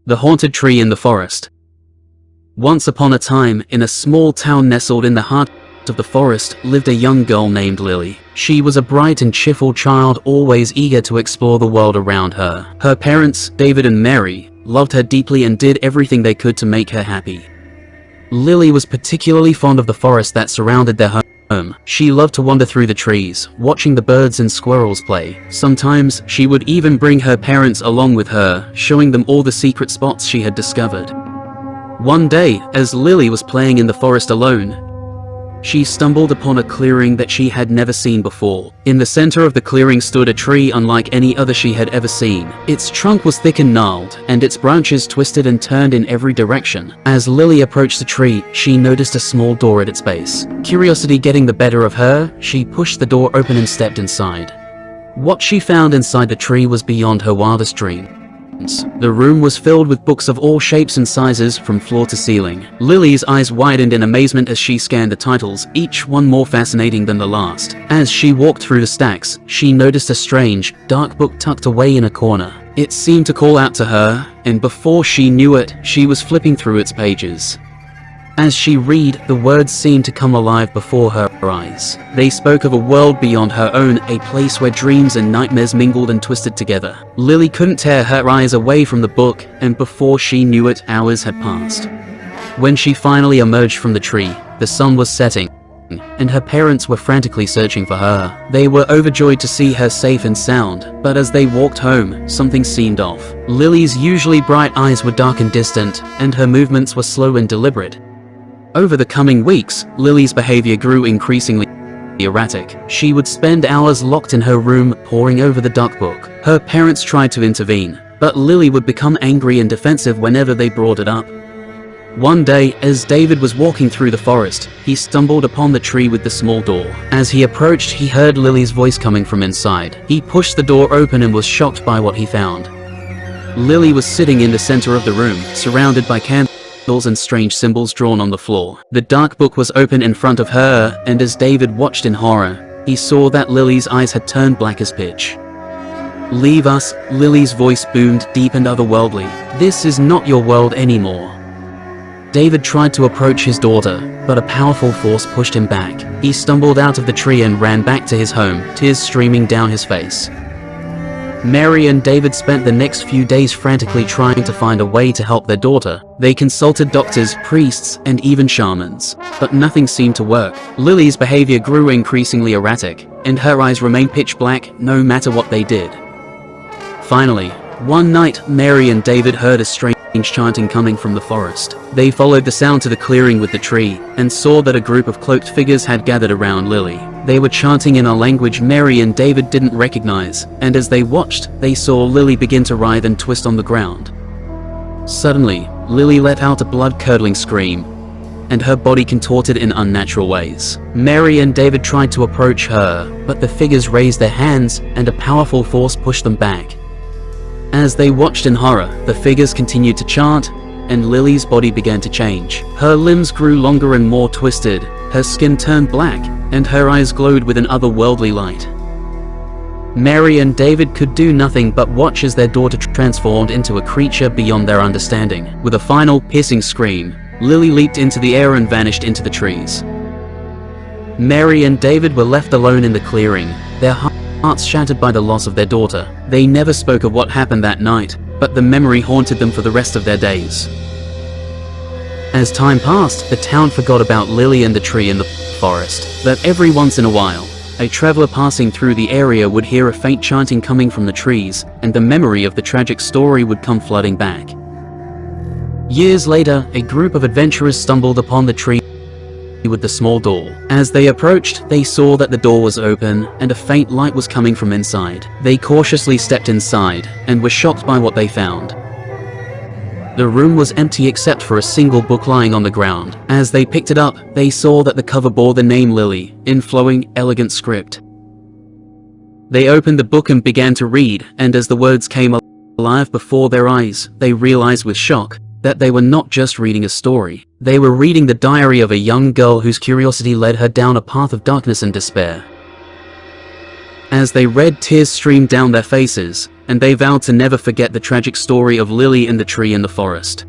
The Haunted Tree in the Forest. Once upon a time, in a small town nestled in the heart of the forest, lived a young girl named Lily. She was a bright and cheerful child, always eager to explore the world around her. Her parents, David and Mary, loved her deeply and did everything they could to make her happy. Lily was particularly fond of the forest that surrounded their home. She loved to wander through the trees, watching the birds and squirrels play. Sometimes, she would even bring her parents along with her, showing them all the secret spots she had discovered. One day, as Lily was playing in the forest alone, she stumbled upon a clearing that she had never seen before. In the center of the clearing stood a tree unlike any other she had ever seen. Its trunk was thick and gnarled, and its branches twisted and turned in every direction. As Lily approached the tree, she noticed a small door at its base. Curiosity getting the better of her, she pushed the door open and stepped inside. What she found inside the tree was beyond her wildest dreams. The room was filled with books of all shapes and sizes from floor to ceiling. Lily's eyes widened in amazement as she scanned the titles, each one more fascinating than the last. As she walked through the stacks, she noticed a strange, dark book tucked away in a corner. It seemed to call out to her, and before she knew it, she was flipping through its pages. As she read, the words seemed to come alive before her eyes. They spoke of a world beyond her own, a place where dreams and nightmares mingled and twisted together. Lily couldn't tear her eyes away from the book, and before she knew it, hours had passed. When she finally emerged from the tree, the sun was setting, and her parents were frantically searching for her. They were overjoyed to see her safe and sound, but as they walked home, something seemed off. Lily's usually bright eyes were dark and distant, and her movements were slow and deliberate. Over the coming weeks, Lily's behavior grew increasingly erratic. She would spend hours locked in her room, poring over the dark book. Her parents tried to intervene, but Lily would become angry and defensive whenever they brought it up. One day, as David was walking through the forest, he stumbled upon the tree with the small door. As he approached, he heard Lily's voice coming from inside. He pushed the door open and was shocked by what he found. Lily was sitting in the center of the room, surrounded by candles and strange symbols drawn on the floor. The dark book was open in front of her, and as David watched in horror, he saw that Lily's eyes had turned black as pitch. "Leave us," Lily's voice boomed, deep and otherworldly. "This is not your world anymore." David tried to approach his daughter, but a powerful force pushed him back. He stumbled out of the tree and ran back to his home, tears streaming down his face. Mary and David spent the next few days frantically trying to find a way to help their daughter. They consulted doctors, priests, and even shamans, but nothing seemed to work. Lily's behavior grew increasingly erratic, and her eyes remained pitch black no matter what they did. Finally, one night, Mary and David heard a strange chanting coming from the forest. They followed the sound to the clearing with the tree, and saw that a group of cloaked figures had gathered around Lily. They were chanting in a language Mary and David didn't recognize, and as they watched, they saw Lily begin to writhe and twist on the ground. Suddenly, Lily let out a blood-curdling scream, and her body contorted in unnatural ways. Mary and David tried to approach her, but the figures raised their hands, and a powerful force pushed them back. As they watched in horror, the figures continued to chant, and Lily's body began to change. Her limbs grew longer and more twisted, her skin turned black, and her eyes glowed with an otherworldly light. Mary and David could do nothing but watch as their daughter transformed into a creature beyond their understanding. With a final piercing scream, Lily leaped into the air and vanished into the trees. Mary and David were left alone in the clearing, their hearts shattered by the loss of their daughter. They never spoke of what happened that night, but the memory haunted them for the rest of their days. As time passed, the town forgot about Lily and the tree in the forest, but every once in a while, a traveler passing through the area would hear a faint chanting coming from the trees, and the memory of the tragic story would come flooding back. Years later, a group of adventurers stumbled upon the tree with the small door. As they approached, they saw that the door was open, and a faint light was coming from inside. They cautiously stepped inside, and were shocked by what they found. The room was empty except for a single book lying on the ground. As they picked it up, they saw that the cover bore the name Lily, in flowing, elegant script. They opened the book and began to read, and as the words came alive before their eyes, they realized with shock that they were not just reading a story. They were reading the diary of a young girl whose curiosity led her down a path of darkness and despair. As they read, tears streamed down their faces, and they vowed to never forget the tragic story of Lily and the tree in the forest.